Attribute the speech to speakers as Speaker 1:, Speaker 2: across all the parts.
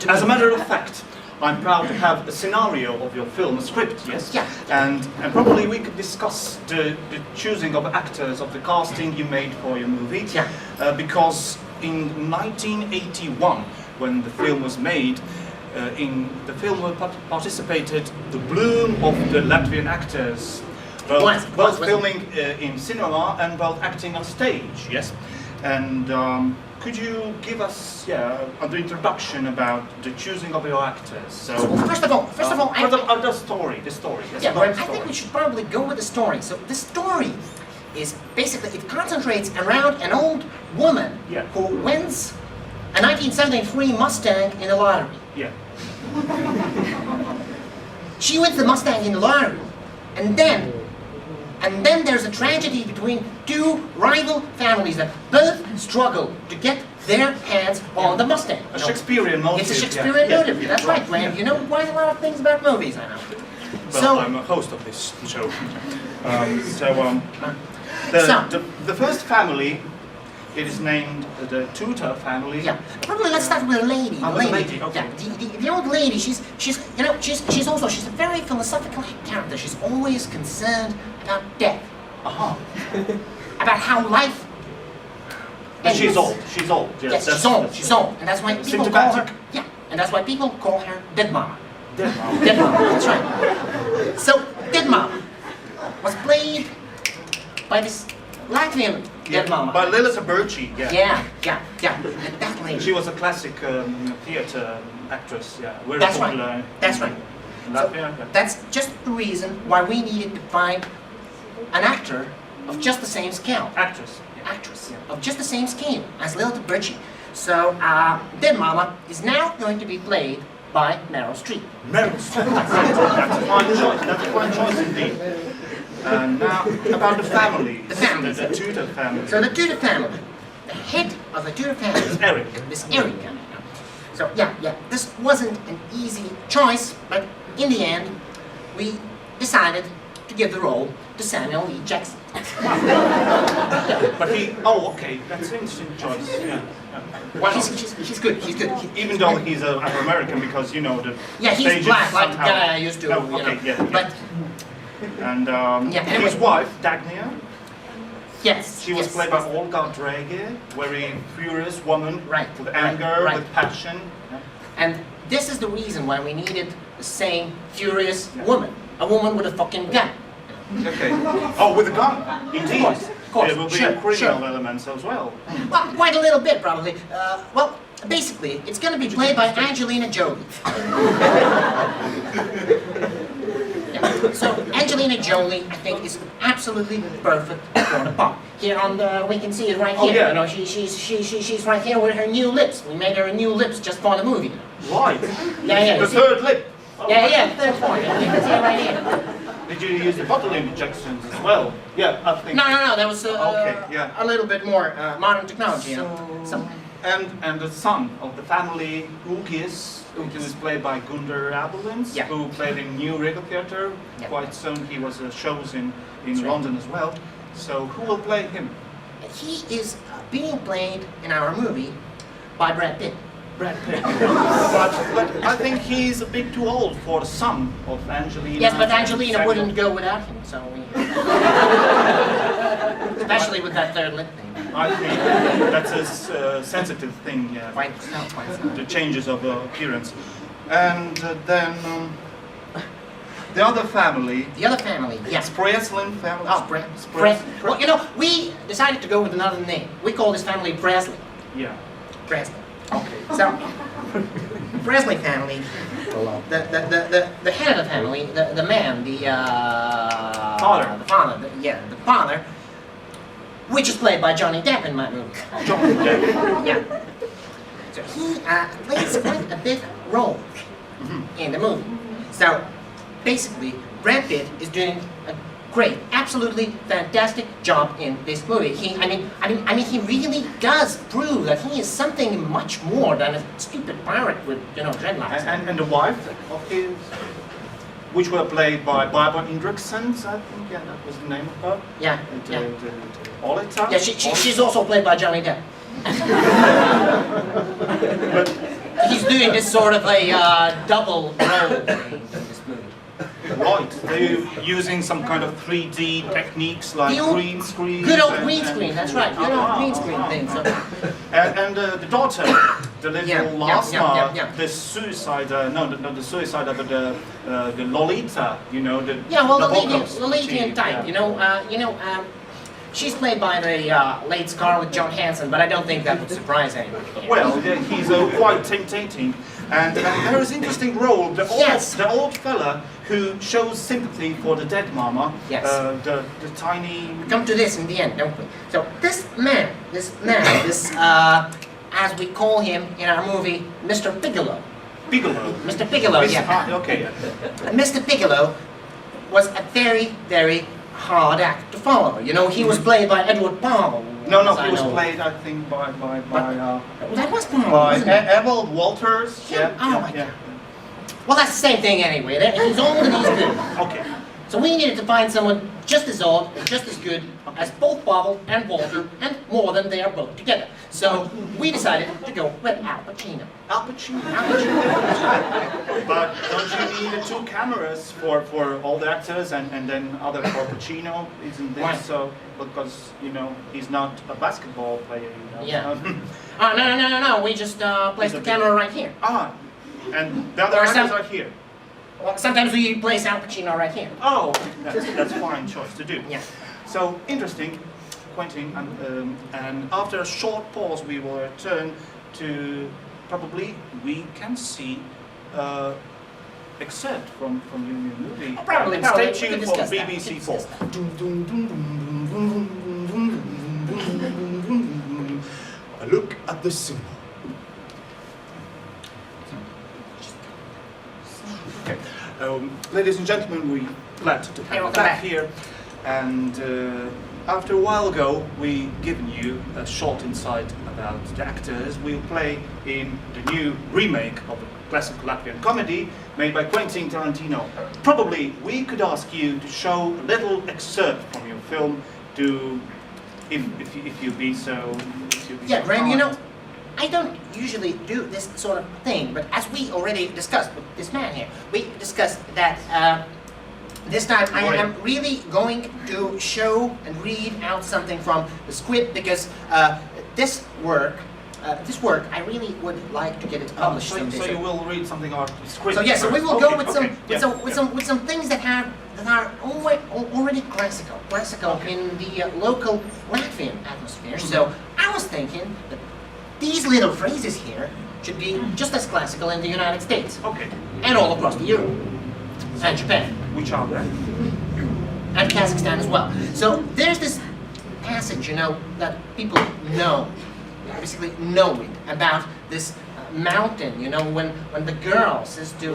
Speaker 1: As a matter of fact, I'm proud to have a scenario of your film, a script, yes?
Speaker 2: Yeah.
Speaker 1: And probably we could discuss the choosing of actors, of the casting you made for your movie.
Speaker 2: Yeah.
Speaker 1: Because in 1981, when the film was made, in the film participated the bloom of the Latvian actors, both filming in cinema and both acting on stage, yes? And could you give us, an introduction about the choosing of your actors? So,
Speaker 2: well, first of all,
Speaker 1: the story. Yes,
Speaker 2: yeah, I think we should probably go with the story. So the story is basically, it concentrates around an old woman who wins a 1973 Mustang in the lottery.
Speaker 1: Yeah.
Speaker 2: She wins the Mustang in the lottery, and then there's a tragedy between two rival families that both struggle to get their hands on the Mustang.
Speaker 1: A Shakespearean motive.
Speaker 2: It's a Shakespearean motive. That's right, Graham. You know quite a lot of things about movies, I know.
Speaker 1: Well, I'm a host of this show. The first family, it is named the Tudor family.
Speaker 2: Yeah, probably let's start with a lady.
Speaker 1: The lady, okay.
Speaker 2: Yeah, the old lady. She's a very philosophical character. She's always concerned about death. About how life.
Speaker 1: And she's old. She's old.
Speaker 2: Yes, she's old, and that's why people call her. Yeah, and that's why people call her Dead Mama.
Speaker 1: Dead Mama.
Speaker 2: Dead Mama. That's right. So Dead Mama was played by this Latvian Dead Mama.
Speaker 1: By Lilita Burci.
Speaker 2: Yeah. And that lady.
Speaker 1: She was a classic theatre actress. Yeah, very
Speaker 2: that's
Speaker 1: popular.
Speaker 2: Right. That's right. That's just the reason why we needed to find an actor of just the same scale.
Speaker 1: Actress,
Speaker 2: of just the same scale as Lilita Burci. So, Dead Mama is now going to be played by Meryl Streep.
Speaker 1: Meryl Streep. That's a fine choice. That's a fine choice indeed. Now, about the family.
Speaker 2: The family.
Speaker 1: The Tudor family.
Speaker 2: So the Tudor family. The head of the Tudor family is
Speaker 1: Eric.
Speaker 2: This Eric. So, this wasn't an easy choice, but in the end, we decided to give the role to Samuel L. Jackson.
Speaker 1: But okay, that's an interesting choice. Yeah.
Speaker 2: Well, he's good.
Speaker 1: Even though he's Afro-American, because you know the
Speaker 2: he's black, like the guy I used to. But
Speaker 1: and his wife Dagnia.
Speaker 2: Yes.
Speaker 1: She was played by Olga Drage, very furious woman, with anger, with passion.
Speaker 2: And this is the reason why we needed the same furious woman, a woman with a fucking gun.
Speaker 1: Okay. Oh, with a gun, indeed.
Speaker 2: Of course.
Speaker 1: There will be criminal elements as well.
Speaker 2: Well, quite a little bit, probably. Well, basically, it's going to be played by Angelina Jolie. So Angelina Jolie, I think, is absolutely perfect for the part. Here on the, we can see it right here. You know, she's right here with her new lips. We made her new lips just for the movie.
Speaker 1: Right.
Speaker 2: Yeah.
Speaker 1: The third lip.
Speaker 2: Yeah, third point. You can see it right here.
Speaker 1: Did you use the botulinum injections as well? Yeah, I think.
Speaker 2: No. That was a little bit more modern technology.
Speaker 1: And the son of the family, Ugis, who is played by Gunder Abelins, who played in New Regal Theatre. Quite soon he was shows in London as well. So who will play him?
Speaker 2: He is being played in our movie by Brad Pitt.
Speaker 1: But I think he's a bit too old for the son of Angelina.
Speaker 2: Yes, but Angelina wouldn't go without him, so we... Especially with that third lip thing.
Speaker 1: I think that's a sensitive thing,
Speaker 2: Quite so.
Speaker 1: The changes of appearance. And then the other family.
Speaker 2: The other family, yes.
Speaker 1: Breslin family.
Speaker 2: Well, you know, we decided to go with another name. We call this family Breslin.
Speaker 1: Yeah.
Speaker 2: Breslin.
Speaker 1: Okay.
Speaker 2: So, Breslin family, the head of the family, the man, the father, which is played by Johnny Depp in my movie.
Speaker 1: Johnny Depp.
Speaker 2: Yeah. So he plays quite a big role in the movie. So basically, Brad Pitt is doing a great, absolutely fantastic job in this movie. He really does prove that he is something much more than a stupid pirate with, dreadlocks.
Speaker 1: And the wife of his, which were played by Barbara Indrickson, I think, that was the name of her.
Speaker 2: Yeah.
Speaker 1: Oleta.
Speaker 2: Yeah, she's also played by Johnny Depp.
Speaker 1: But
Speaker 2: he's doing this sort of a double role thing in this movie.
Speaker 1: Right, they're using some kind of 3D techniques like
Speaker 2: The old-
Speaker 1: green screen.
Speaker 2: Good old green screen, that's right. Good old green screen thing. So,
Speaker 1: And the daughter, the little
Speaker 2: Yeah,
Speaker 1: Lasma,
Speaker 2: yeah.
Speaker 1: the suicide, no, not the suicide, but the Lolita, you know, the
Speaker 2: yeah, well, the
Speaker 1: Naboklab.
Speaker 2: Lolitian type, she's played by the late Scarlett Johansson, but I don't think that would surprise anyone.
Speaker 1: Well, yeah, he's quite tempting, and there is interesting role.
Speaker 2: Yes.
Speaker 1: The old fella who shows sympathy for the dead mama.
Speaker 2: Yes.
Speaker 1: The tiny.
Speaker 2: We come to this in the end, don't we? So this man, as we call him in our movie, Mr. Bigelow.
Speaker 1: Bigelow.
Speaker 2: Mr. Bigelow, yeah.
Speaker 1: Okay.
Speaker 2: And Mr. Bigelow was a very, very hard act to follow. You know, he was played by Edward Palmer.
Speaker 1: No,
Speaker 2: as I
Speaker 1: he was
Speaker 2: know.
Speaker 1: played, I think, by
Speaker 2: That was Palmer, wasn't it?
Speaker 1: Ewald Walters.
Speaker 2: Yeah. Oh my God. Well, that's the same thing anyway. He's old and he's good.
Speaker 1: Okay.
Speaker 2: So we needed to find someone just as old and just as good as both Pavel and Walter, and more than they are both together. So we decided to go with Al Pacino.
Speaker 1: Al Pacino. But don't you need two cameras for all the actors and then other for Pacino? Isn't this
Speaker 2: Why?
Speaker 1: so? Because, you know, he's not a basketball player, you know.
Speaker 2: Yeah. No. We just placed the camera right here.
Speaker 1: And the other
Speaker 2: Or
Speaker 1: actors
Speaker 2: some-
Speaker 1: are here.
Speaker 2: Well, sometimes we place Al Pacino right here.
Speaker 1: Oh, that's fine choice to do.
Speaker 2: Yeah.
Speaker 1: So interesting, Quentin, and after a short pause, we will return to probably we can see excerpt from your new movie.
Speaker 2: Probably.
Speaker 1: Stay
Speaker 2: We can
Speaker 1: tuned for
Speaker 2: discuss that.
Speaker 1: BBC
Speaker 2: We can
Speaker 1: 4.
Speaker 2: discuss that.
Speaker 1: A look at the cinema. Okay, ladies and gentlemen, we're glad to have you
Speaker 2: welcome
Speaker 1: back
Speaker 2: back.
Speaker 1: here. And after a while ago, we given you a short insight about the actors we'll play in the new remake of a classic Latvian comedy made by Quentin Tarantino. Probably we could ask you to show a little excerpt from your film to, if you be so.
Speaker 2: Yeah, Graham, you know, I don't usually do this sort of thing, but as we already discussed with this man here, we discussed that this time I am really going to show and read out something from the script because this work, I really would like to get it published someday.
Speaker 1: So you will read something out of the script.
Speaker 2: So yeah, so we will
Speaker 1: first.
Speaker 2: go with
Speaker 1: Okay,
Speaker 2: with some things that are already classical in the local Latvian atmosphere. So I was thinking that these little phrases here should be just as classical in the United States
Speaker 1: Okay.
Speaker 2: and all across the Europe and Japan
Speaker 1: Which are there?
Speaker 2: and Kazakhstan as well. So there's this passage, you know, that people know, basically know it about this mountain. You know, when the girl says to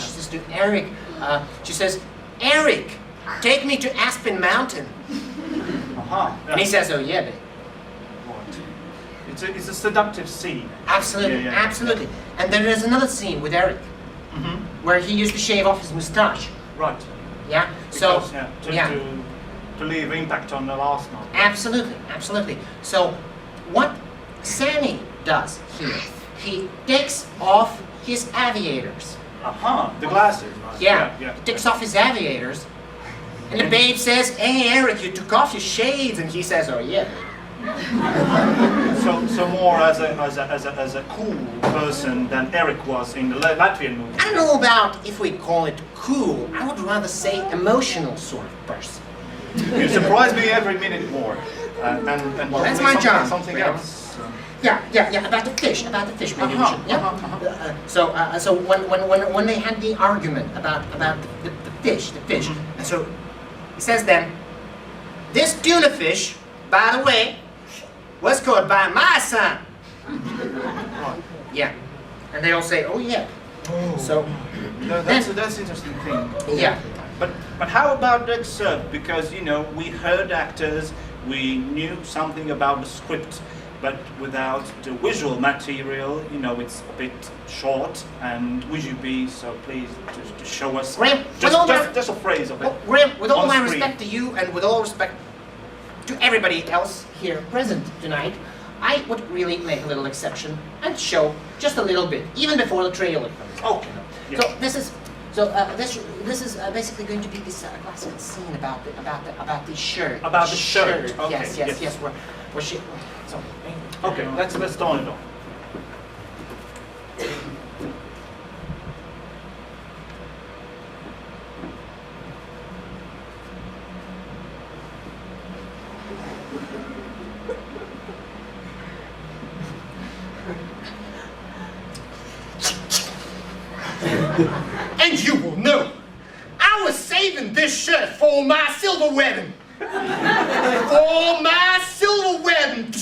Speaker 2: she says to Eric, she says, "Eric, take me to Aspen Mountain," and he says, "Oh yeah, babe."
Speaker 1: It's a seductive scene.
Speaker 2: Absolutely,
Speaker 1: Yeah.
Speaker 2: absolutely. And then there's another scene with Eric where he used to shave off his moustache.
Speaker 1: Right.
Speaker 2: Yeah.
Speaker 1: Because,
Speaker 2: So
Speaker 1: to leave impact on the last note.
Speaker 2: Absolutely. So what Sammy does here, he takes off his aviators.
Speaker 1: The glasses. Right.
Speaker 2: Yeah. He takes off his aviators, and the babe says, "Hey Eric, you took off your shades," and he says, "Oh yeah."
Speaker 1: So more as a cool person than Eric was in the Latvian movie.
Speaker 2: I don't know about if we call it cool. I would rather say emotional sort of person.
Speaker 1: You surprise me every minute more. And
Speaker 2: Well, that's
Speaker 1: probably
Speaker 2: my job,
Speaker 1: Something
Speaker 2: Graham.
Speaker 1: else.
Speaker 2: Yeah. About the fish. Maybe we should. Yeah. So when they had the argument about the fish, and so he says then, this tuna fish, by the way, was caught by my son. Yeah, and they all say, "Oh yeah." So
Speaker 1: That's an interesting thing.
Speaker 2: yeah.
Speaker 1: But how about the excerpt? Because, you know, we heard actors, we knew something about the script, but without the visual material, you know, it's a bit short. And would you be so pleased to show us
Speaker 2: Graham,
Speaker 1: just a phrase of it?
Speaker 2: Well, Graham, with all
Speaker 1: on
Speaker 2: my
Speaker 1: screen.
Speaker 2: respect to you and with all respect to everybody else here present tonight, I would really make a little exception and show just a little bit, even before the trailer comes out.
Speaker 1: Okay.
Speaker 2: You know?
Speaker 1: Yeah.
Speaker 2: So this is basically going to be this classical scene about the shirt.
Speaker 1: About the shirt. Okay,
Speaker 2: Yes.
Speaker 1: yes.
Speaker 2: Where she. So.
Speaker 1: Okay, let's start it off.
Speaker 2: And you will know, I was saving this shirt for my silver wedding. For my silver wedding.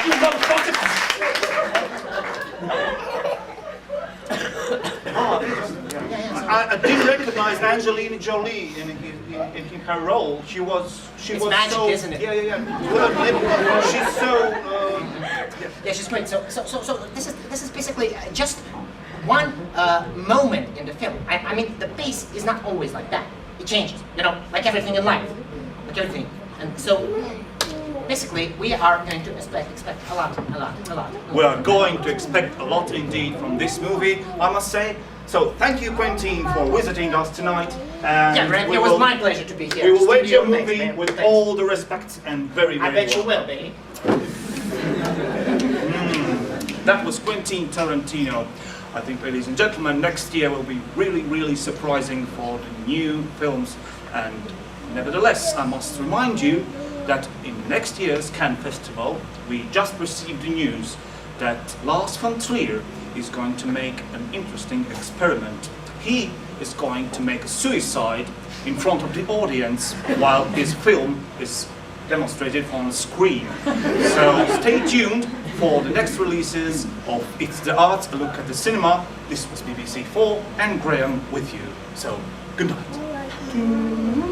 Speaker 1: You motherfucker! I didn't recognize Angelina Jolie in her role. She was
Speaker 2: It's magic,
Speaker 1: so,
Speaker 2: isn't it?
Speaker 1: Yeah. Well, she's so.
Speaker 2: Yeah, she's great. So this is basically just one moment in the film. I mean, the pace is not always like that. It changes, you know, like everything in life, like everything. And so basically, we are going to expect a lot.
Speaker 1: We are going to expect a lot indeed from this movie, I must say. So thank you, Quentin, for visiting us tonight. And
Speaker 2: Yeah, Brent, it was my pleasure to be here.
Speaker 1: We will wait your
Speaker 2: Thanks,
Speaker 1: movie
Speaker 2: man.
Speaker 1: with
Speaker 2: Thanks.
Speaker 1: all the respect and very, very
Speaker 2: I bet you
Speaker 1: well.
Speaker 2: will, baby.
Speaker 1: That was Quentin Tarantino. I think, ladies and gentlemen, next year will be really, really surprising for the new films. And nevertheless, I must remind you that in next year's Cannes Festival, we just received the news that Lars von Trier is going to make an interesting experiment. He is going to make a suicide in front of the audience while his film is demonstrated on screen. So stay tuned for the next releases of It's the Art, a look at the cinema. This was BBC4 and Graham with you. So good night.